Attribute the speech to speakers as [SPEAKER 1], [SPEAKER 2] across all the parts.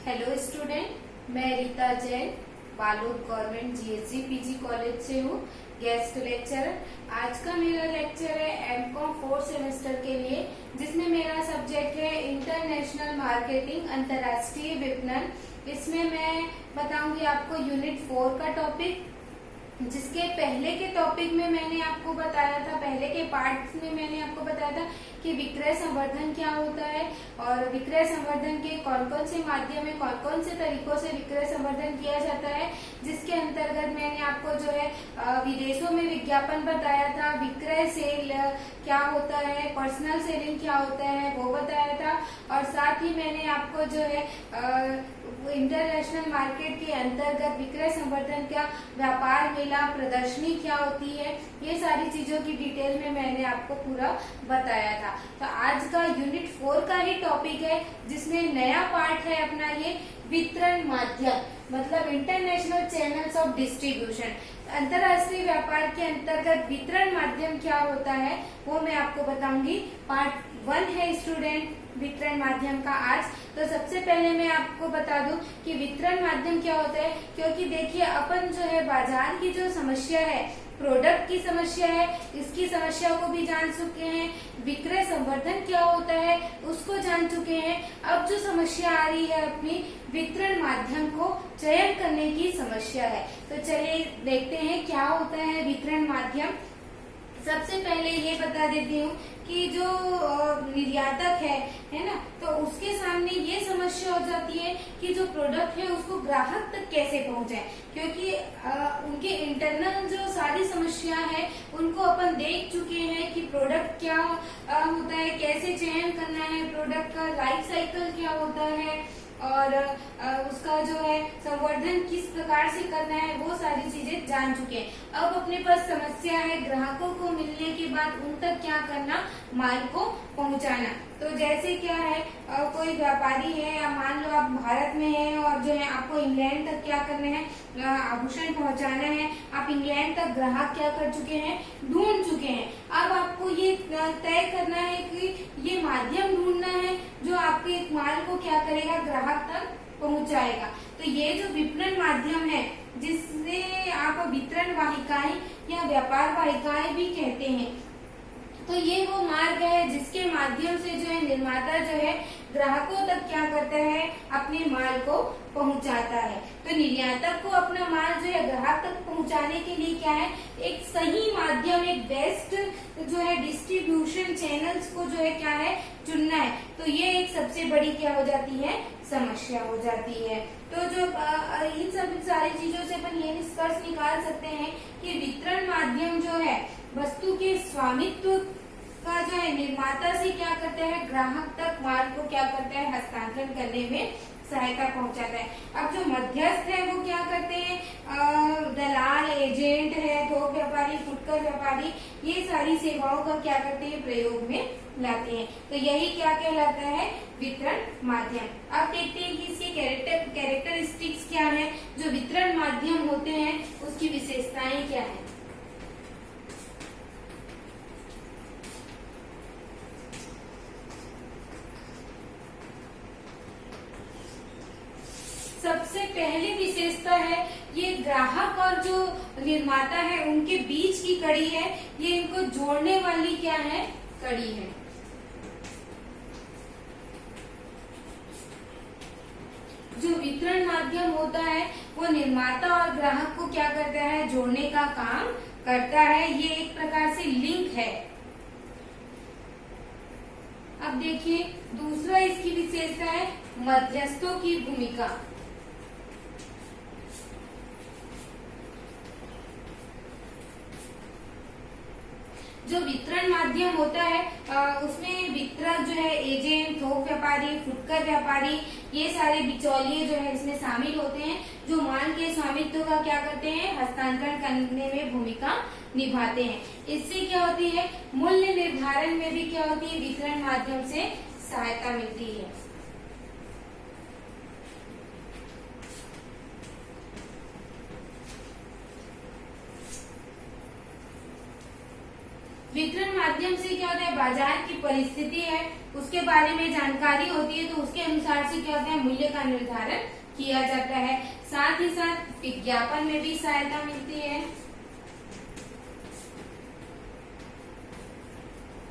[SPEAKER 1] Hello student, मैं Rita Jain Balod government GSC PG college से हूँ, गेस्ट लेक्चरर। आज का मेरा लेक्चर है एमकॉम 4th सेमेस्टर के लिए, जिसमें मेरा सब्जेक्ट है इंटरनेशनल मार्केटिंग, अंतर्राष्ट्रीय विपणन। इसमें मैं बताऊंगी आपको यूनिट 4 का टॉपिक, जिसके पहले के टॉपिक में मैंने आपको बताया था, पहले के पार्ट में मैंने आपको बताया था कि विक्रय संवर्धन क्या होता है और विक्रय संवर्धन के कौन कौन से माध्यम है, कौन कौन से तरीकों से विक्रय संवर्धन किया जाता है। जिसके अंतर्गत मैंने आपको जो है विदेशों में विज्ञापन बताया था, विक्रय सेल क्या होता है, पर्सनल सेलिंग क्या होता है वो बताया था, और साथ ही मैंने आपको जो है इंटरनेशनल मार्केट के अंतर्गत विक्रय संवर्धन का व्यापार मेला, प्रदर्शनी क्या होती है, ये सारी चीजों की डिटेल में मैंने आपको पूरा बताया था। तो आज का यूनिट 4 का ही टॉपिक है, जिसमें नया पार्ट है अपना ये वितरण माध्यम, मतलब इंटरनेशनल चैनल्स ऑफ डिस्ट्रीब्यूशन। अंतरराष्ट्रीय व्यापार के अंतर्गत वितरण माध्यम क्या होता है वो मैं आपको बताऊंगी। पार्ट 1 है स्टूडेंट वितरण माध्यम का आज। तो सबसे पहले मैं आपको बता दूं कि वितरण माध्यम क्या होता है, क्योंकि देखिए अपन जो है बाजार की जो समस्या है, प्रोडक्ट की समस्या है, इसकी समस्या को भी जान चुके हैं, विक्रय संवर्धन क्या होता है उसको जान चुके हैं। अब जो समस्या आ रही है अपनी वितरण माध्यम को चयन करने की समस्या है। तो चलिए देखते हैं क्या होता है वितरण माध्यम। सबसे पहले ये बता देती हूँ कि जो निर्यातक है ना, तो उसके सामने ये समस्या हो जाती है कि जो प्रोडक्ट है उसको ग्राहक तक कैसे पहुंचाए, क्योंकि उनके इंटरनल जो सारी समस्या है उनको अपन देख चुके हैं कि प्रोडक्ट क्या होता है, कैसे चयन करना है, प्रोडक्ट का लाइफ साइकिल क्या होता है और उसका जो है संवर्धन किस प्रकार से करना है, वो सारी चीजें जान चुके हैं। अब अपने पास समस्या है ग्राहकों को मिलने के बाद उन तक क्या करना, माल को पहुंचाना। तो जैसे क्या है, कोई व्यापारी है या मान लो आप भारत में हैं और जो है आपको इंग्लैंड तक क्या करना है, आभूषण पहुंचाना है। आप इंग्लैंड तक ग्राहक क्या कर चुके हैं, ढूंढ चुके हैं। अब आपको ये तय करना है कि ये माध्यम ढूंढना है जो आपके माल को क्या करेगा, ग्राहक तक पहुंचाएगा। तो ये जो विपणन माध्यम है, जिससे आप वितरण वाहिकाएं या व्यापार वाहिकाएं भी कहते हैं, तो ये वो मार्ग है जिसके माध्यम से जो है निर्माता जो है ग्राहकों तक क्या करता है, अपने माल को पहुंचाता है। तो निर्यातक को अपना माल जो है ग्राहक तक पहुंचाने के लिए क्या है, एक सही माध्यम, एक बेस्ट जो है डिस्ट्रीब्यूशन चैनल्स को जो है क्या है, चुनना है। तो ये एक सबसे बड़ी क्या हो जाती है, समस्या हो जाती है। तो जो इन सब सारी चीजों से अपन ये निष्कर्ष निकाल सकते हैं कि वितरण माध्यम जो है वस्तु के स्वामित्व का जो है निर्माता से क्या करता है, ग्राहक तक माल को क्या करता है, हस्तांतरण करने में सहायता पहुंचाता है। अब जो मध्यस्थ है वो क्या करते हैं, दलाल, एजेंट है, थोक व्यापारी, फुटकर व्यापारी, ये सारी सेवाओं का क्या करते हैं, प्रयोग में लाते हैं। तो यही क्या कहलाता है, वितरण माध्यम। अब देखते हैं कि इसके कैरेक्टरिस्टिक्स क्या है, जो वितरण माध्यम होते हैं उसकी विशेषताएं क्या है। सबसे पहली विशेषता है ये ग्राहक और जो निर्माता है उनके बीच की कड़ी है, ये इनको जोड़ने वाली क्या है, कड़ी है। जो वितरण माध्यम होता है वो निर्माता और ग्राहक को क्या करता है, जोड़ने का काम करता है। ये एक प्रकार से लिंक है। अब देखिए दूसरा इसकी विशेषता है मध्यस्थों की भूमिका। जो वितरण माध्यम होता है उसमें वितरक जो है, एजेंट, थोक व्यापारी, फुटकर व्यापारी, ये सारे बिचौलिए जो है इसमें शामिल होते हैं, जो माल के स्वामित्व का क्या करते हैं, हस्तांतरण करने में भूमिका निभाते हैं। इससे क्या होती है, मूल्य निर्धारण में भी क्या होती है, वितरण माध्यम से सहायता मिलती है। वितरण माध्यम से क्या होता है, बाजार की परिस्थिति है उसके बारे में जानकारी होती है, तो उसके अनुसार से क्या होता है, मूल्य का निर्धारण किया जाता है। साथ ही साथ विज्ञापन में भी सहायता मिलती है,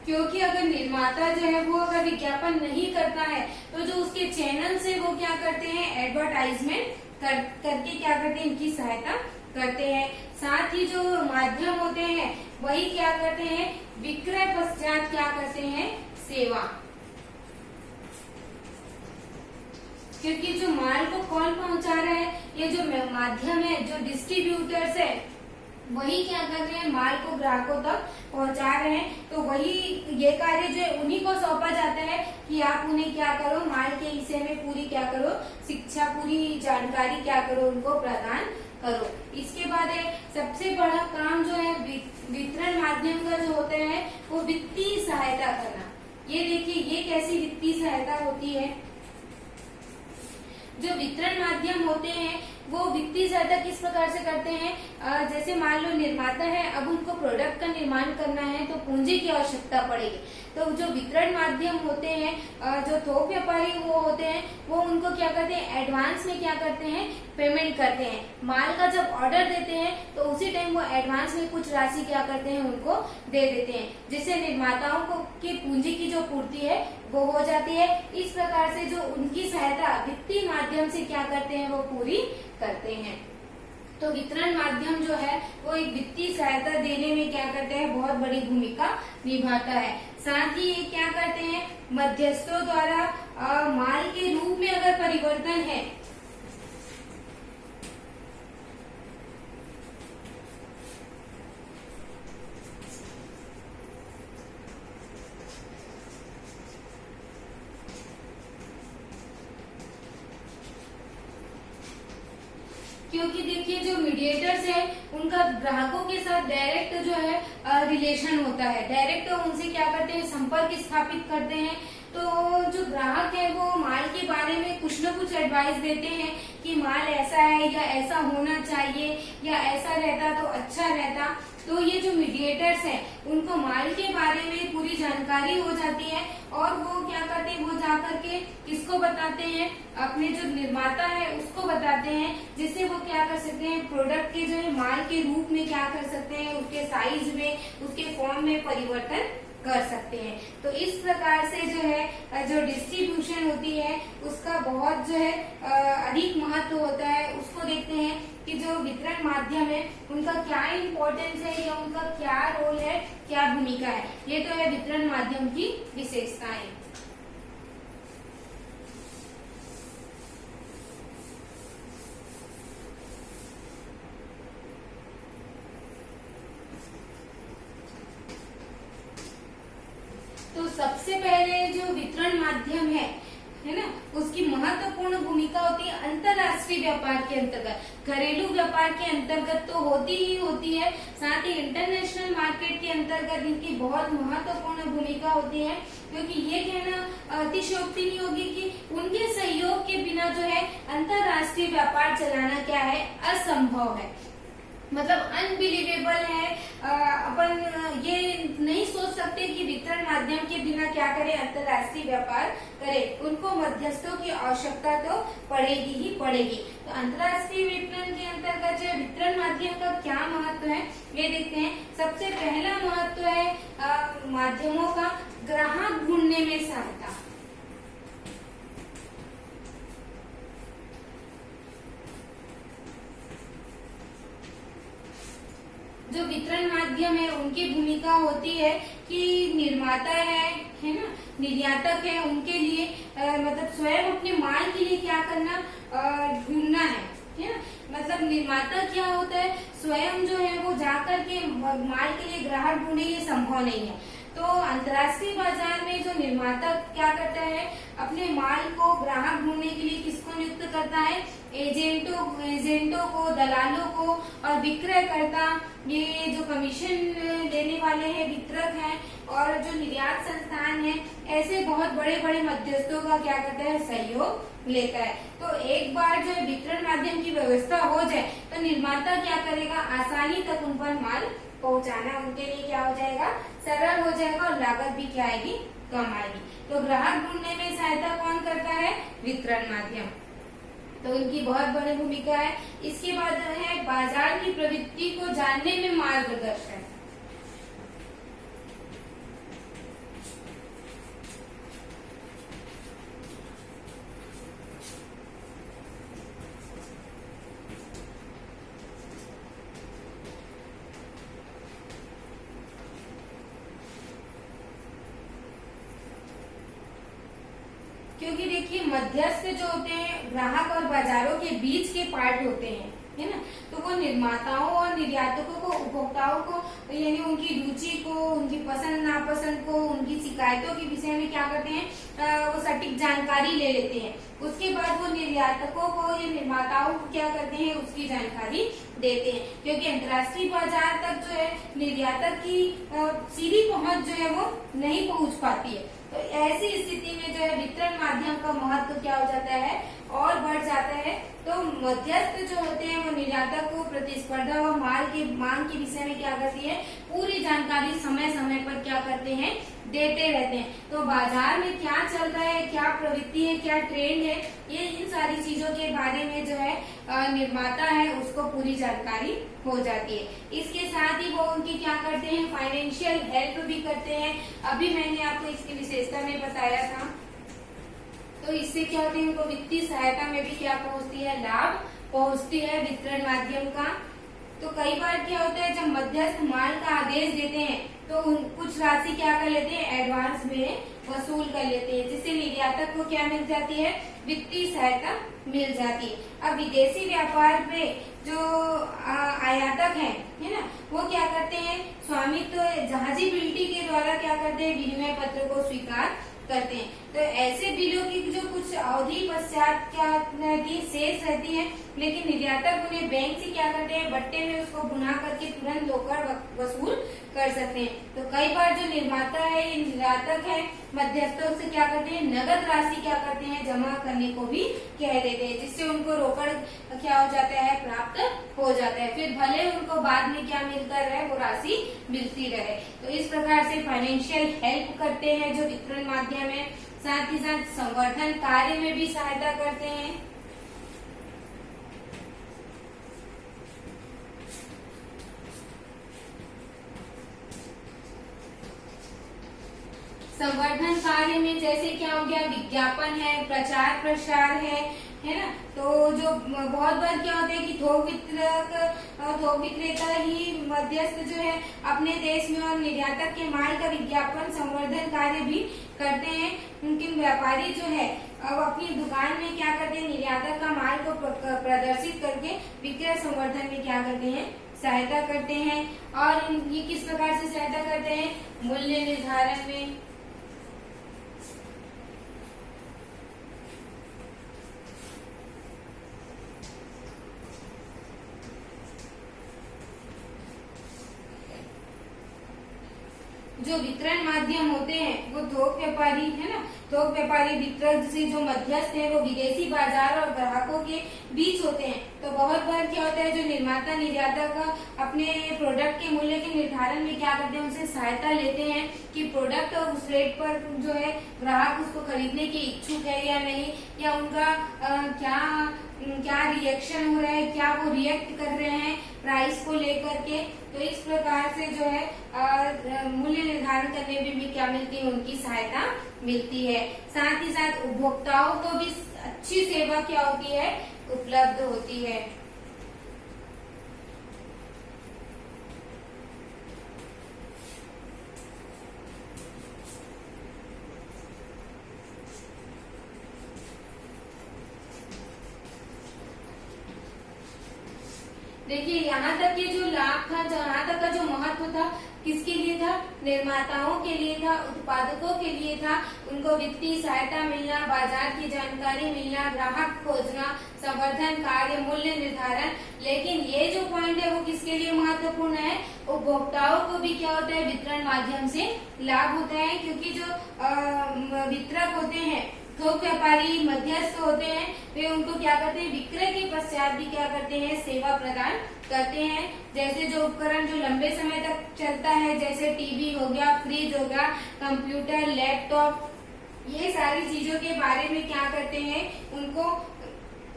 [SPEAKER 1] क्योंकि अगर निर्माता जो है वो अगर विज्ञापन नहीं करता है तो जो उसके चैनल से वो क्या करते हैं, एडवर्टाइजमेंट करके क्या करते हैं, इनकी सहायता करते हैं। साथ ही जो माध्यम होते हैं वही क्या करते हैं, विक्रय पश्चात क्या करते हैं, सेवा। क्योंकि जो माल को कौन पहुंचा रहा है, ये जो माध्यम है, जो डिस्ट्रीब्यूटर्स है, वही क्या कर रहे हैं, माल को ग्राहकों तक पहुंचा रहे हैं। तो वही ये कार्य जो है उन्हीं को सौंपा जाता है कि आप उन्हें क्या करो, माल के विषय में पूरी क्या करो, शिक्षा, पूरी जानकारी क्या करो, उनको प्रदान करो। इसके बाद है सबसे बड़ा काम जो है वितरण माध्यम का जो होता है वो वित्तीय सहायता करना। ये देखिए ये कैसी वित्तीय सहायता होती है। जो वितरण माध्यम होते हैं वो वित्तीय सहायता किस प्रकार से करते हैं, जैसे मान लो निर्माता है, अब उनको प्रोडक्ट का निर्माण करना है तो पूंजी की आवश्यकता पड़ेगी। तो जो वितरण माध्यम होते हैं, जो थोक व्यापारी वो होते हैं, वो उनको क्या करते हैं, एडवांस में क्या करते हैं, पेमेंट करते हैं। माल का जब ऑर्डर देते हैं तो उसी टाइम वो एडवांस में कुछ राशि क्या करते हैं, उनको दे देते हैं, जिससे निर्माताओं को की पूंजी की जो पूर्ति है वो हो जाती है। इस प्रकार से जो उनकी सहायता वित्तीय माध्यम से क्या करते हैं, वो पूरी करते हैं। तो वितरण माध्यम जो है वो एक वित्तीय सहायता देने में क्या करते हैं, बहुत बड़ी भूमिका निभाता है। साथ ही ये क्या करते हैं, मध्यस्थों द्वारा माल के रूप में अगर परिवर्तन है, क्योंकि देखिए जो मीडिएटर्स है उनका ग्राहकों के साथ डायरेक्ट जो है रिलेशन होता है, डायरेक्ट उनसे क्या करते हैं, संपर्क स्थापित करते हैं। तो जो ग्राहक है वो माल के बारे में कुछ न कुछ एडवाइस देते हैं कि माल ऐसा है या ऐसा होना चाहिए या ऐसा रहता तो अच्छा रहता। तो ये जो मीडिएटर्स हैं उनको माल के बारे में पूरी जानकारी हो जाती है और वो क्या करते हैं, वो जाकर के किसको बताते हैं, अपने जो निर्माता है उसको बताते हैं, जिससे वो क्या कर सकते हैं, प्रोडक्ट के जो है माल के रूप में क्या कर सकते हैं, उसके साइज में, उसके फॉर्म में परिवर्तन कर सकते हैं। तो इस प्रकार से जो है जो डिस्ट्रीब्यूशन होती है उसका बहुत जो है अधिक महत्व होता है। उसको देखते हैं कि जो वितरण माध्यम है उनका क्या इम्पोर्टेंस है या उनका क्या रोल है, क्या भूमिका है। ये तो है वितरण माध्यम की विशेषताएं। तो सबसे पहले जो वितरण माध्यम है ना, उसकी महत्वपूर्ण भूमिका होती है अंतर्राष्ट्रीय व्यापार के अंतर्गत। घरेलू व्यापार के अंतर्गत तो होती ही होती है, साथ ही इंटरनेशनल मार्केट के अंतर्गत इनकी बहुत महत्वपूर्ण भूमिका होती है। क्योंकि ये कहना अतिशयोक्ति नहीं होगी कि उनके सहयोग के बिना जो है अंतर्राष्ट्रीय व्यापार चलाना क्या है, असंभव है, मतलब अनबिलीवेबल है। अपन ये नहीं सोच सकते कि वितरण माध्यम के बिना क्या करें, अंतर्राष्ट्रीय व्यापार करें। उनको मध्यस्थों की आवश्यकता तो पड़ेगी ही पड़ेगी। तो अंतर्राष्ट्रीय विपणन के अंतर्गत जो वितरण माध्यम का क्या महत्व है ये देखते हैं। सबसे पहला महत्व है माध्यमों का ग्राहक ढूंढने में सहायता। जो वितरण माध्यम है उनकी भूमिका होती है कि निर्माता है ना, निर्यातक है, उनके लिए मतलब स्वयं अपने माल के लिए क्या करना, ढूंढना है ना। मतलब निर्माता क्या होता है, स्वयं जो है वो जाकर के माल के लिए ग्राहक ढूंढे, ये संभव नहीं है। तो अंतर्राष्ट्रीय बाजार में जो निर्माता क्या करता है, अपने माल को ग्राहक ढूंढने के लिए किसको नियुक्त करता है, एजेंटों को, दलालों को और विक्रयकर्ता, ये जो कमीशन देने वाले हैं वितरक हैं और जो निर्यात संस्थान है, ऐसे बहुत बड़े बड़े मध्यस्थों का क्या करता है, सहयोग लेता है। तो एक बार जो वितरण माध्यम की व्यवस्था हो जाए तो निर्माता क्या करेगा, आसानी तक उन पर माल पहुंचाना उनके लिए क्या हो जाएगा, सरल हो जाएगा और लागत भी क्या आएगी, कम आएगी। तो ग्राहक ढूंढने में सहायता कौन करता है, वितरण माध्यम। तो इनकी बहुत बड़ी भूमिका है। इसके बाद है बाजार की प्रवृत्ति को जानने में मार्गदर्शन। क्योंकि देखिए मध्यस्थ जो होते हैं ग्राहक और बाजारों के बीच के पार्ट होते हैं, है ना। तो वो निर्माताओं और निर्यातकों को, उपभोक्ताओं को, यानी उनकी रुचि को, उनकी पसंद नापसंद को, उनकी शिकायतों के विषय में क्या करते हैं, वो सटीक जानकारी ले लेते हैं। उसके बाद वो निर्यातकों को या निर्माताओं को क्या करते हैं, उसकी जानकारी देते हैं। क्योंकि अंतर्राष्ट्रीय बाजार तक जो है निर्यातक की सीधी पहुंच जो है वो नहीं पहुंच पाती है। तो ऐसी स्थिति में जो है वितरण माध्यम का महत्व क्या हो जाता है, और बढ़ जाता है। तो मध्यस्थ जो होते हैं वो निर्यातक को प्रतिस्पर्धा और माल की मांग के विषय में क्या करती है, पूरी जानकारी समय समय पर क्या करते हैं, देते रहते हैं। तो बाजार में क्या चल रहा है, क्या प्रवृत्ति है, क्या ट्रेंड है, ये इन सारी चीजों के बारे में जो है निर्माता है उसको पूरी जानकारी हो जाती है। इसके साथ ही वो उनकी क्या करते हैं, फाइनेंशियल हेल्प भी करते हैं। अभी मैंने आपको इसकी विशेषता में बताया था। तो इससे क्या होती है, उनको वित्तीय सहायता में भी क्या पहुंचती है, लाभ पहुंचती है वितरण माध्यम का। तो कई बार क्या होता है, जब मध्यस्थ माल का आदेश देते हैं तो कुछ राशि क्या कर लेते हैं, एडवांस में वसूल कर लेते हैं, जिससे निर्यातक को क्या मिल जाती है, वित्तीय सहायता मिल जाती है। अब विदेशी व्यापार में जो आयातक है ना, वो क्या करते हैं, स्वामित्व जहाजी बिल्टी के द्वारा क्या करते हैं, विनिमय पत्र को स्वीकार करते हैं। तो ऐसे बिलों की जो कुछ अवधि पश्चात क्या रहती है, शेष रहती है, लेकिन निर्यातक उन्हें बैंक से क्या करते हैं, बट्टे में उसको भुना करके तुरंत होकर वसूल कर सकते हैं। तो कई बार जो निर्माता है, ये निर्यातक है, मध्यस्थों से क्या करते हैं, नगद राशि क्या करते हैं, जमा करने को भी कह देते हैं, जिससे उनको रोकड़ क्या हो जाता है, प्राप्त हो जाता है। फिर भले उनको बाद में क्या मिलता रहे, वो राशि मिलती रहे। तो इस प्रकार से फाइनेंशियल हेल्प करते हैं जो वितरण माध्यम है। साथ ही साथ संवर्धन कार्य में भी सहायता करते हैं। संवर्धन कार्य में जैसे क्या हो गया, विज्ञापन है, प्रचार प्रसार है ना। तो जो बहुत बार क्या होता है कि थोक विक्रेता ही मध्यस्थ जो है अपने देश में और निर्यातक के माल का विज्ञापन संवर्धन कार्य भी करते हैं। उनके व्यापारी जो है अब अपनी दुकान में क्या करते हैं, निर्यातक का माल को प्रदर्शित करके विक्रय संवर्धन में क्या करते हैं, सहायता करते हैं। और ये किस प्रकार से सहायता करते हैं, मूल्य निर्धारण में, जो वितरण माध्यम होते हैं वो थोक व्यापारी है ना, थोक व्यापारी वितरक से जो मध्यस्थ है वो विदेशी बाजार और ग्राहकों के बीच होते हैं। तो बहुत बार क्या होता है, जो निर्माता निर्यातक अपने प्रोडक्ट के मूल्य के निर्धारण में क्या करते हैं, उनसे सहायता लेते हैं कि प्रोडक्ट उस रेट पर जो है ग्राहक उसको खरीदने के इच्छुक है या नहीं, या उनका क्या रिएक्शन हो रहा है, क्या वो रिएक्ट कर रहे हैं प्राइस को लेकर के। तो इस प्रकार से जो है मूल्य निर्धारण करने में भी क्या मिलती है, उनकी सहायता मिलती है। साथ ही साथ उपभोक्ताओं को भी अच्छी सेवा क्या होती है, उपलब्ध होती है। देखिए यहाँ तक ये जो लाभ था, जहाँ तक का जो महत्व था किसके लिए था? निर्माताओं के लिए था, उत्पादकों के लिए था। उनको वित्तीय सहायता मिलना, बाजार की जानकारी मिलना, ग्राहक खोजना, संवर्धन कार्य, मूल्य निर्धारण। लेकिन ये जो पॉइंट है वो किसके लिए महत्वपूर्ण है? उपभोक्ताओं को भी क्या होता है? वितरण माध्यम से लाभ होता है, क्योंकि जो वितरक होते हैं, थोक व्यापारी, मध्यस्थ होते हैं, वे उनको क्या करते हैं? विक्रय के पश्चात भी क्या करते हैं? सेवा प्रदान करते हैं। जैसे जो उपकरण जो लंबे समय तक चलता है, जैसे टीवी हो गया, फ्रिज हो गया, कंप्यूटर, लैपटॉप, ये सारी चीजों के बारे में क्या करते हैं? उनको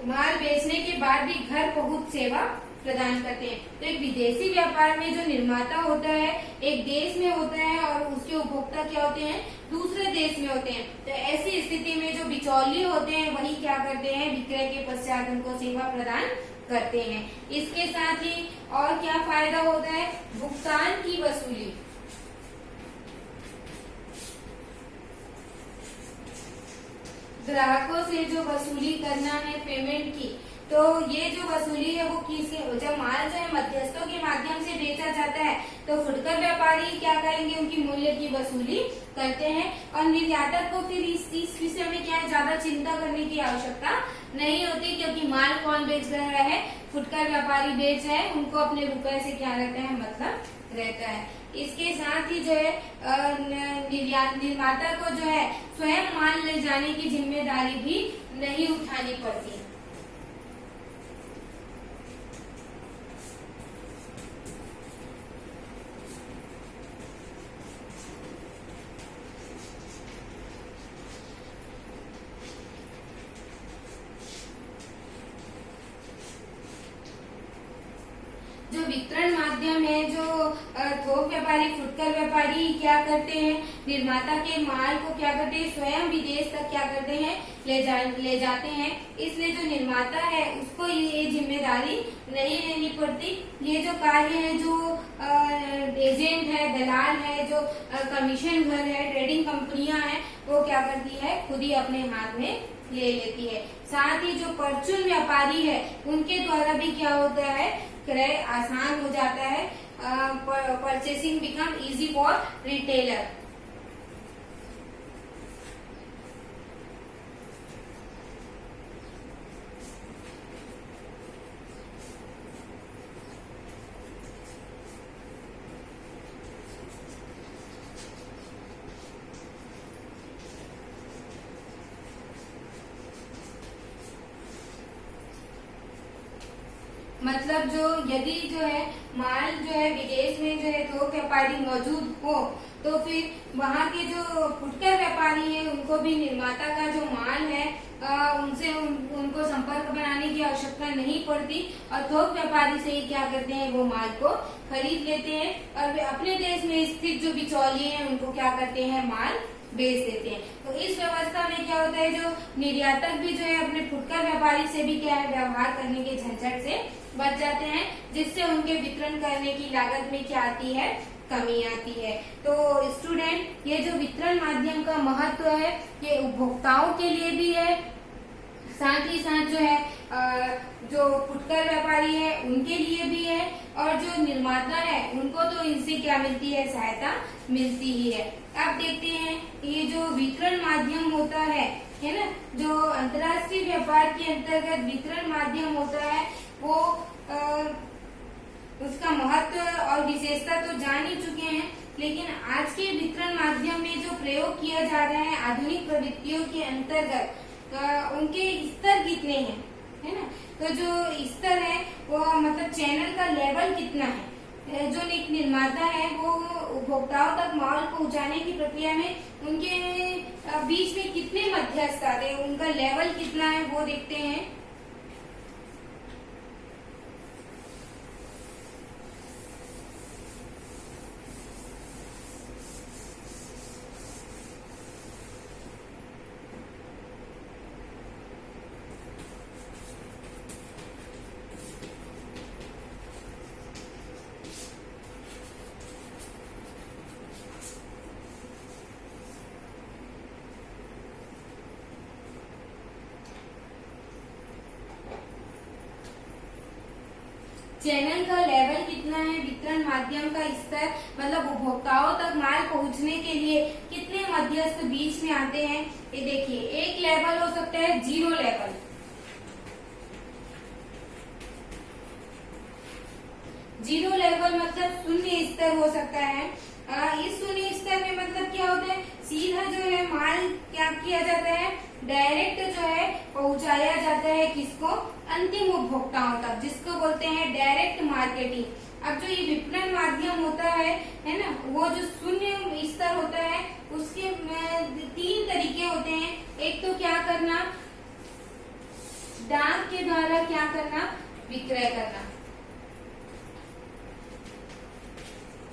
[SPEAKER 1] माल बेचने के बाद भी घर पहुंच सेवा प्रदान करते हैं। तो एक विदेशी व्यापार में जो निर्माता होता है एक देश में होता है और उसके उपभोक्ता क्या होते हैं? दूसरे देश में होते हैं। तो ऐसी स्थिति में जो बिचौलिए होते हैं वही क्या करते हैं? विक्रय के पश्चात उनको सेवा प्रदान करते हैं। इसके साथ ही और क्या फायदा होता है? भुगतान की वसूली। ग्राहकों से जो वसूली करना है पेमेंट की, तो ये जो वसूली है वो किससे? जब माल जो है मध्यस्थों के माध्यम से बेचा जाता है तो फुटकर व्यापारी क्या करेंगे? उनकी मूल्य की वसूली करते हैं। और निर्यातक को फिर इस विषय में क्या है? ज्यादा चिंता करने की आवश्यकता नहीं होती, क्योंकि माल कौन बेच रहा है? फुटकर व्यापारी बेच रहे हैं। उनको अपने रुपए से क्या रहता है? मतलब रहता है। इसके साथ ही जो है निर्माता को जो है स्वयं माल ले जाने की जिम्मेदारी भी नहीं उठानी पड़ती। जो वितरण माध्यम है, जो थोक व्यापारी, फुटकर व्यापारी क्या करते हैं? निर्माता के माल को क्या करते हैं? स्वयं विदेश तक क्या करते हैं? ले जाते हैं। इसलिए जो निर्माता है उसको ये जिम्मेदारी नहीं लेनी पड़ती। ये जो कार्य है, जो एजेंट है, दलाल है, जो कमीशन घर है, ट्रेडिंग कंपनियां हैं, वो क्या करती है? खुद ही अपने हाथ में ले लेती है। साथ ही जो परचून व्यापारी है उनके द्वारा भी क्या होता है? क्रय आसान हो जाता है। Purchasing become easy for retailer. मतलब जो यदि जो है माल जो है विदेश में जो है थोक व्यापारी मौजूद हो, तो फिर वहाँ के जो फुटकर व्यापारी है उनको भी निर्माता का जो माल है उनसे उनको संपर्क बनाने की आवश्यकता नहीं पड़ती, और थोक व्यापारी से ही क्या करते हैं? वो माल को खरीद लेते हैं और वे अपने देश में स्थित जो बिचौलिए हैं उनको क्या करते हैं? माल बेच देते हैं। तो इस व्यवस्था में क्या होता है? जो निर्यातक भी जो है अपने फुटकर व्यापारी से भी क्या है? व्यवहार करने के झंझट से बच जाते हैं, जिससे उनके वितरण करने की लागत में क्या आती है? कमी आती है। तो स्टूडेंट, ये जो वितरण माध्यम का महत्व है ये उपभोक्ताओं के लिए भी है, साथ ही साथ जो है जो फुटकर व्यापारी है उनके लिए भी है, और जो निर्माता है उनको तो इनसे क्या मिलती है? सहायता मिलती ही है। अब देखते हैं ये जो वितरण माध्यम होता है ना, जो अंतर्राष्ट्रीय व्यापार के अंतर्गत वितरण माध्यम होता है वो उसका महत्व और विशेषता तो जान ही चुके हैं, लेकिन आज के वितरण माध्यम में जो प्रयोग किया जा रहा है आधुनिक प्रवृत्तियों के अंतर्गत उनके स्तर कितने हैं, है ना? तो जो स्तर है वो मतलब चैनल का लेवल कितना है, जो एक निर्माता है वो उपभोक्ताओं तक माल पहुंचाने की प्रक्रिया में उनके बीच में कितने मध्यस्थ आते हैं, उनका लेवल कितना है वो देखते हैं। चैनल का लेवल कितना है, वितरण माध्यम का स्तर, मतलब उपभोक्ताओं तक माल पहुंचने के लिए कितने मध्यस्थ बीच में आते हैं। ये देखिए, एक लेवल हो सकता है जीरो लेवल। जीरो लेवल मतलब शून्य स्तर हो सकता है। इस शून्य स्तर में मतलब क्या होता है, सीधा जो है माल क्या किया जाता है, डायरेक्ट जो है पहुंचाया जाता है किसको, अंतिम उपभोक्ताओं तक, जिसको बोलते हैं डायरेक्ट मार्केटिंग। अब जो ये विपणन माध्यम होता है ना, वो जो शून्य स्तर होता है उसके 3 तरीके होते हैं। एक तो क्या करना, डाक के द्वारा क्या करना, विक्रय करना।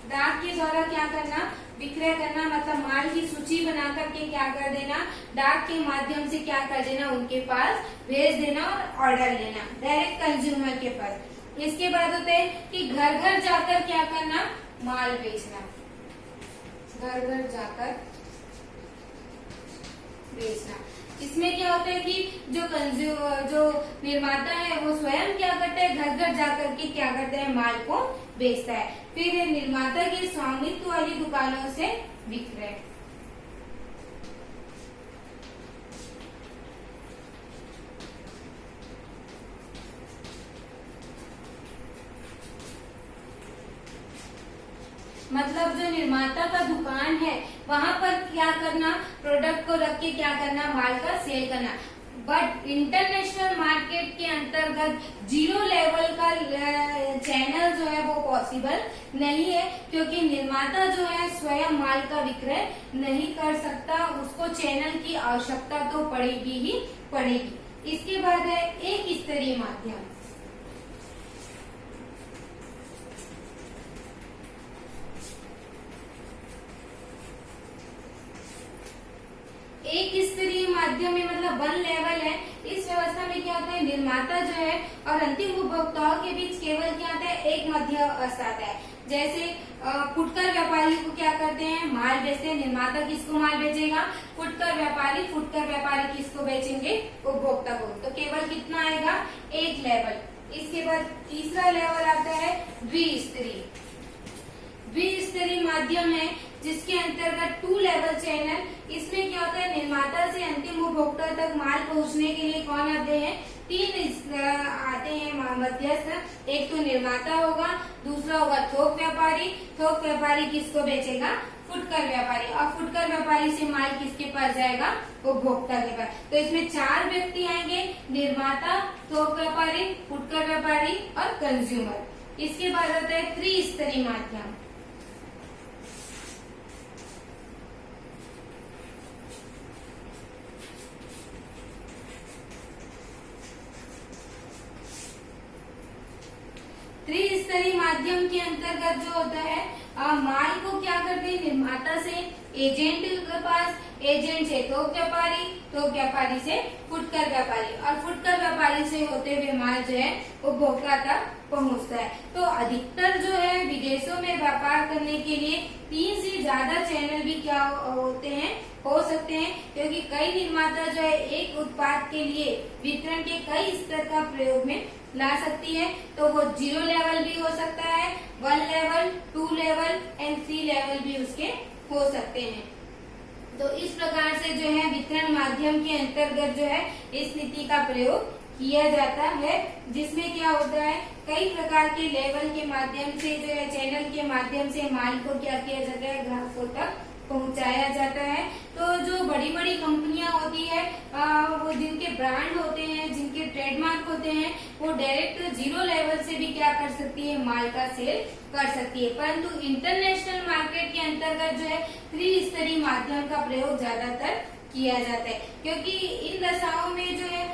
[SPEAKER 1] डाक के द्वारा क्या करना, विक्रय करना, मतलब माल की सूची बना करके क्या कर देना, डाक के माध्यम से क्या कर देना, उनके पास भेज देना और ऑर्डर लेना डायरेक्ट कंज्यूमर के पास। इसके बाद होता है कि घर घर जाकर क्या करना, माल बेचना, घर घर जाकर बेचना। इसमें क्या होता है कि जो निर्माता है वो स्वयं क्या करता है, घर घर जाकर के क्या करता है, माल को बेचता है। फिर निर्माता के स्वामित्व वाली दुकानों से विक्रय। मतलब जो निर्माता का दुकान है वहां पर क्या करना, प्रोडक्ट को रख के क्या करना, माल का सेल करना। बट इंटरनेशनल मार्केट के अंतर्गत जीरो लेवल का चैनल जो है वो पॉसिबल नहीं है, क्योंकि निर्माता जो है स्वयं माल का विक्रय नहीं कर सकता, उसको चैनल की आवश्यकता तो पड़ेगी ही पड़ेगी। इसके बाद है एक स्तरीय माध्यम। एक स्तरीय माध्यम में मतलब 1 लेवल है। इस व्यवस्था में क्या होता है, निर्माता जो है और अंतिम उपभोक्ताओं के बीच केवल क्या आता है, एक मध्य अवस्था आता है। जैसे फुटकर व्यापारी को क्या करते हैं, माल बेचते हैं। निर्माता किसको माल बेचेगा, फुटकर व्यापारी। फुटकर व्यापारी किसको बेचेंगे, उपभोक्ता को। तो केवल कितना आएगा, एक लेवल। इसके बाद तीसरा लेवल आता है द्विस्तरीय। द्विस्तरीय माध्यम है जिसके अंतर्गत 2 लेवल चैनल। इसमें क्या होता है, निर्माता से अंतिम उपभोक्ता तक माल पहुंचने के लिए कौन आते हैं, 3 आते हैं मध्यस्थ। एक तो निर्माता होगा, दूसरा होगा थोक व्यापारी। थोक व्यापारी किसको बेचेगा, फुटकर व्यापारी। और फुटकर व्यापारी से माल किसके पास जाएगा, उपभोक्ता के पास। तो इसमें 4 व्यक्ति आएंगे, निर्माता, थोक व्यापारी, फुटकर व्यापारी और कंज्यूमर। इसके बाद आता है त्रिस्तरीय माध्यम। त्रिस्तरीय माध्यम के अंतर्गत जो होता है, माल को क्या करते हैं, निर्माता से एजेंट के पास, एजेंट से थोक व्यापारी, थोक व्यापारी से फुटकर व्यापारी और फुटकर व्यापारी से होते हुए माल जो है उपभोक्ता तक पहुंचता है। तो अधिकतर जो है विदेशों में व्यापार करने के लिए 3 से ज्यादा चैनल भी क्या होते हैं, हो सकते हैं, क्योंकि कई निर्माता जो है एक उत्पाद के लिए वितरण के कई स्तर का प्रयोग में ला सकती है। तो वो 0 लेवल भी हो सकता है, 1 लेवल, 2 लेवल एंड 3 लेवल भी उसके हो सकते हैं। तो इस प्रकार से जो है वितरण माध्यम के अंतर्गत जो है इस नीति का प्रयोग किया जाता है, जिसमें क्या होता है, कई प्रकार के लेवल के माध्यम से जो है चैनल के माध्यम से माल को क्या किया जाता है, ग्राहकों तक पहुंचाया जाता है। तो जो बड़ी बड़ी कंपनियां होती है, वो जिनके ब्रांड होते हैं, जिनके ट्रेडमार्क होते हैं, वो डायरेक्ट 0 लेवल से भी क्या कर सकती है, माल का सेल कर सकती है। परंतु इंटरनेशनल मार्केट के अंतर्गत जो है त्रिस्तरीय माध्यम का प्रयोग ज्यादातर किया जाता है, क्योंकि इन दशाओं में जो है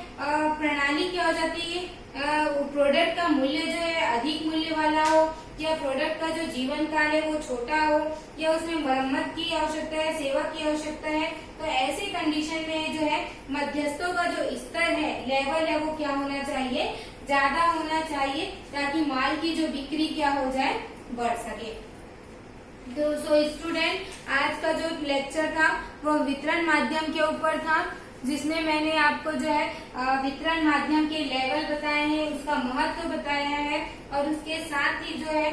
[SPEAKER 1] प्रणाली क्या हो जाती है, प्रोडक्ट का मूल्य जो है अधिक मूल्य वाला हो, या प्रोडक्ट का जो जीवन काल है वो छोटा हो, या उसमें मरम्मत की आवश्यकता है, सेवा की आवश्यकता है। तो ऐसे कंडीशन में जो है मध्यस्थों का जो स्तर है, लेवल है, वो क्या होना चाहिए, ज्यादा होना चाहिए, ताकि माल की जो बिक्री क्या हो जाए, बढ़ सके। तो स्टूडेंट, आज का जो लेक्चर था वो वितरण माध्यम के ऊपर था। जिसमें मैंने आपको जो है वितरण माध्यम के लेवल बताए हैं, उसका महत्व बताया है और उसके साथ ही जो है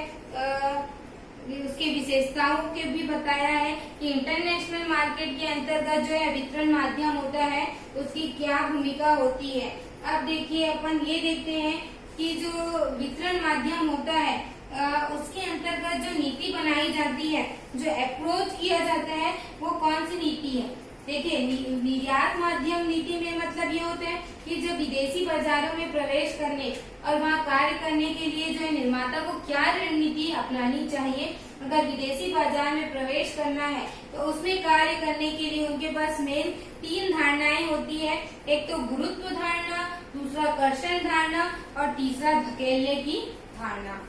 [SPEAKER 1] उसकी विशेषताओं के भी बताया है कि इंटरनेशनल मार्केट के अंतर्गत जो है वितरण माध्यम होता है उसकी क्या भूमिका होती है। अब देखिए अपन ये देखते हैं कि जो वितरण माध्यम होता है उसके अंतर्गत जो नीति बनाई जाती है, जो अप्रोच किया जाता है, वो कौन सी नीति है। देखिए निर्यात माध्यम नीति में मतलब ये होता है कि जो विदेशी बाजारों में प्रवेश करने और वहाँ कार्य करने के लिए जो है निर्माता को क्या रणनीति अपनानी चाहिए। अगर विदेशी बाजार में प्रवेश करना है तो उसमें कार्य करने के लिए उनके पास मेन 3 धारणाएं होती है। एक तो गुरुत्व धारणा, दूसरा कर्षण धारणा और तीसरा धकेलने की धारणा।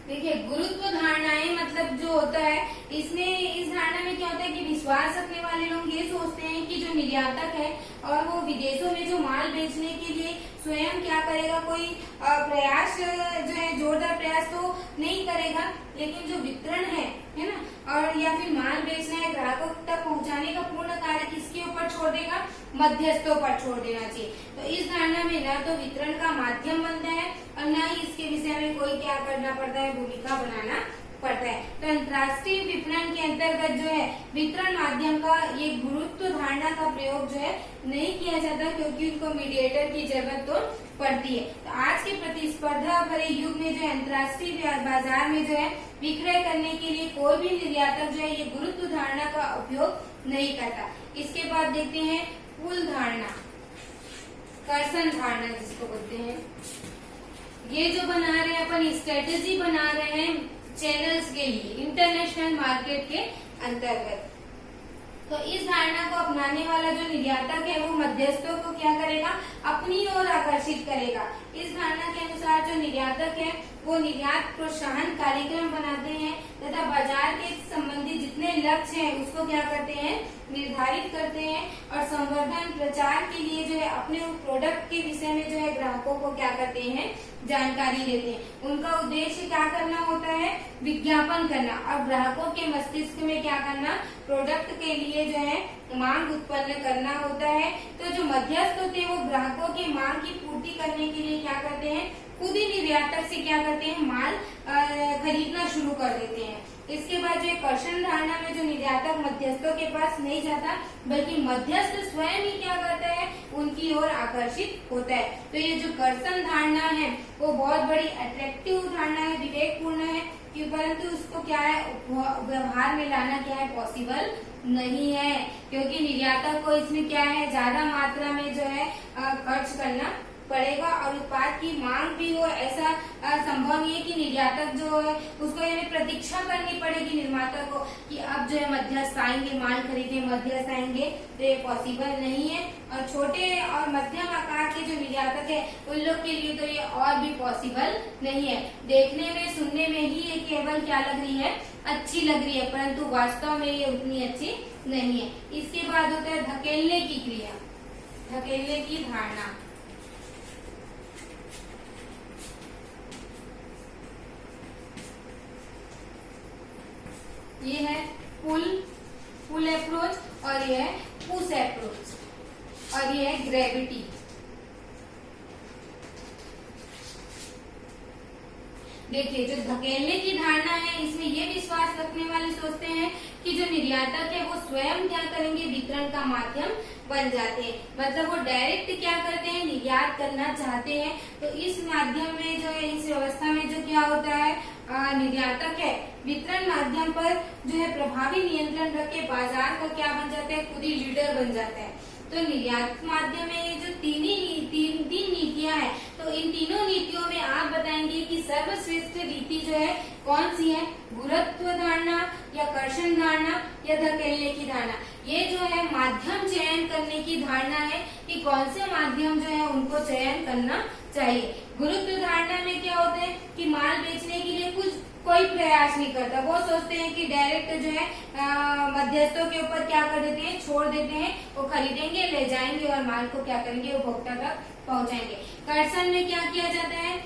[SPEAKER 1] देखिए गुरुत्व धारणाएं मतलब जो होता है इसमें, इस धारणा में क्या होता है कि विश्वास रखने वाले लोग ये सोचते हैं कि जो निर्यातक है और वो विदेशों में जो माल बेचने के लिए स्वयं क्या करेगा, कोई प्रयास जो है जोरदार प्रयास तो नहीं करेगा, लेकिन जो वितरण है ना, और या फिर माल बेचना है ग्राहकों तक पहुंचाने का पूर्ण कार्य किसके ऊपर छोड़ देगा, मध्यस्थों पर छोड़ देना चाहिए। तो इस धारणा में ना तो वितरण का माध्यम बनता है और न ही इसके विषय में कोई क्या करना पड़ता है, भूमिका बनाना पड़ता है। तो अंतर्राष्ट्रीय विपणन के अंतर्गत जो है वितरण माध्यम का ये गुरुत्व धारणा का प्रयोग जो है नहीं किया जाता, क्योंकि उनको मीडिएटर की जरूरत तो पड़ती है। तो आज के प्रतिस्पर्धा भरे युग में जो है अंतर्राष्ट्रीय बाजार में जो है विक्रय करने के लिए कोई भी निर्यातक जो है ये गुरुत्व धारणा का उपयोग नहीं करता। इसके बाद देखते हैं पुल धारणा, कर्षण धारणा जिसको बोलते हैं। ये जो बना रहे हैं अपन स्ट्रेटेजी बना रहे हैं चैनल्स के लिए इंटरनेशनल मार्केट के अंतर्गत। तो इस धारणा को अपनाने वाला जो निर्यातक है वो मध्यस्थों को क्या करेगा, अपनी ओर आकर्षित करेगा। इस धारणा के अनुसार जो निर्यातक है वो निर्यात प्रोत्साहन कार्यक्रम बनाते हैं तथा बाजार के संबंधी जितने लक्ष्य हैं उसको क्या करते हैं, निर्धारित करते हैं और संवर्धन प्रचार के लिए जो है अपने प्रोडक्ट के विषय में जो है ग्राहकों को क्या करते हैं, जानकारी देते हैं। उनका उद्देश्य क्या करना होता है, विज्ञापन करना और ग्राहकों के मस्तिष्क में क्या करना, प्रोडक्ट के लिए जो है मांग उत्पन्न करना होता है। तो जो मध्यस्थ होते हैं वो ग्राहकों की मांग की पूर्ति करने के लिए क्या करते हैं, खुद ही निर्यातक से क्या करते हैं, माल खरीदना शुरू कर देते हैं। इसके बाद जो कर्षण धारणा में जो निर्यातक मध्यस्थों के पास नहीं जाता बल्कि मध्यस्थ स्वयं ही क्या करता है, उनकी ओर आकर्षित होता है। तो ये जो कर्षण धारणा है वो बहुत बड़ी अट्रैक्टिव धारणा है, विवेकपूर्ण है, कि परंतु उसको क्या है व्यवहार में लाना क्या है, पॉसिबल नहीं है, क्योंकि निर्यातक को इसमें क्या है, ज्यादा मात्रा में जो है खर्च करना पड़ेगा और उत्पाद की मांग भी हो, ऐसा संभव नहीं है कि निर्यातक जो है उसको यानी प्रतीक्षा करनी पड़ेगी निर्माता को कि अब जो है मध्यस्थ आएंगे, माल खरीदे मध्यस्थ आएंगे, तो ये पॉसिबल नहीं है। और छोटे और मध्यम आकार के जो निर्यातक है उन लोग के लिए तो ये और भी पॉसिबल नहीं है। देखने में सुनने में ही ये केवल क्या लग रही है, अच्छी लग रही है, परंतु वास्तव में ये उतनी अच्छी नहीं है। इसके बाद होता है धकेलने की क्रिया, धकेलने की धारणा। ये है पुल अप्रोच और ये है पुश अप्रोच और ये है ग्रेविटी। देखिए जो धकेलने की धारणा है इसमें ये विश्वास रखने वाले सोचते हैं कि जो निर्यातक है वो स्वयं क्या करेंगे, वितरण का माध्यम बन जाते हैं, मतलब वो डायरेक्ट क्या करते हैं, निर्यात करना चाहते हैं। तो इस माध्यम में जो है, इस व्यवस्था में जो क्या होता है, निर्यातक है वितरण माध्यम पर जो है प्रभावी नियंत्रण रख के बाजार का क्या बन जाता है, खुद ही लीडर बन जाता है। तो निर्यात माध्यम में ये जो तीन नीतियां हैं, तो इन तीनों नीतियों में आप बताएंगे कि सर्वश्रेष्ठ नीति जो है कौन सी है, गुरुत्व धारणा या कर्षण धारणा या धकेलने की धारणा। ये जो है माध्यम चयन करने की धारणा है कि कौन से माध्यम जो है उनको चयन करना चाहिए। गुरुत्व धारणा में क्या होता है कि माल बेचने के लिए कोई कोई प्रयास नहीं करता। वो सोचते हैं कि डायरेक्ट जो है मध्यस्थों के ऊपर क्या कर देते हैं, छोड़ देते हैं, वो खरीदेंगे, ले जाएंगे और माल को क्या करेंगे, उपभोक्ता तक पहुंचाएंगे। कर्सन में क्या किया जाता है,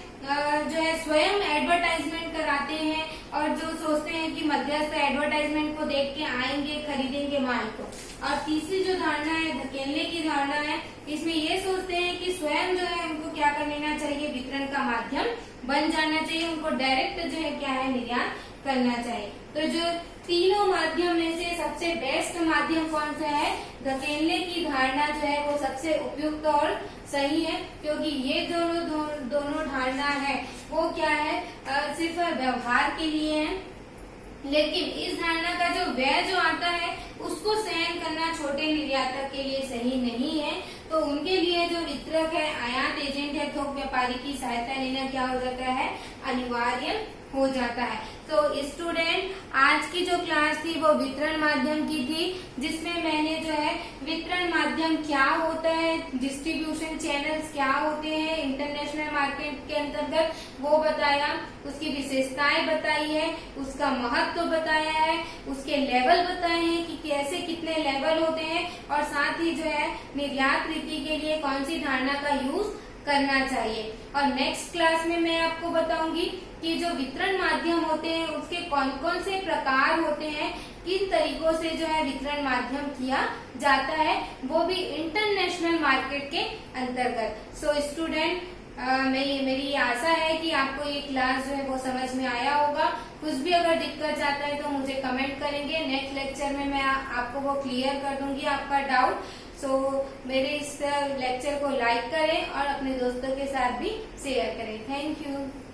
[SPEAKER 1] जो है स्वयं एडवर्टाइजमेंट कराते हैं और जो सोचते हैं कि मध्यस्थ एडवर्टाइजमेंट को देख के आएंगे, खरीदेंगे माल को। और तीसरी जो धारणा है, धकेलने की धारणा है, इसमें ये सोचते हैं कि स्वयं जो है उनको क्या कर लेना चाहिए, वितरण का माध्यम बन जाना चाहिए, उनको डायरेक्ट जो है क्या है, निर्यात करना चाहिए। तो जो तीनों माध्यम में से सबसे बेस्ट माध्यम कौन सा है, धकेलने की धारणा जो है वो सबसे उपयुक्त और सही है, क्योंकि ये दोनों धारणा है वो क्या है, सिर्फ व्यवहार के लिए है। लेकिन इस धारणा का जो व्यय जो आता है उसको सहन करना छोटे निर्यातक के लिए सही नहीं है। तो उनके लिए जो वितरक है, आयात एजेंट है, थोक व्यापारी की सहायता लेना क्या हो जाता है, अनिवार्य हो जाता है। तो स्टूडेंट, आज की जो क्लास थी वो वितरण माध्यम की थी, जिसमें मैंने जो है वितरण माध्यम क्या होता है, डिस्ट्रीब्यूशन चैनल्स क्या होते हैं इंटरनेशनल मार्केट के अंतर्गत वो बताया, उसकी विशेषताएं बताई है, उसका महत्व बताया है, उसके लेवल बताए हैं कि कैसे कितने लेवल होते हैं, और साथ ही जो है निर्यात रीति के लिए कौन सी धारणा का यूज करना चाहिए। और नेक्स्ट क्लास में मैं आपको बताऊंगी कि जो वितरण माध्यम होते हैं उसके कौन कौन से प्रकार होते हैं, किन तरीकों से जो है वितरण माध्यम किया जाता है, वो भी इंटरनेशनल मार्केट के अंतर्गत। सो स्टूडेंट, मेरी आशा है कि आपको ये क्लास जो है वो समझ में आया होगा। कुछ भी अगर दिक्कत जाता है तो मुझे कमेंट करेंगे, नेक्स्ट लेक्चर में मैं आपको वो क्लियर कर दूंगी आपका डाउट। सो मेरे इस लेक्चर को लाइक करें और अपने दोस्तों के साथ भी शेयर करें। Thank you.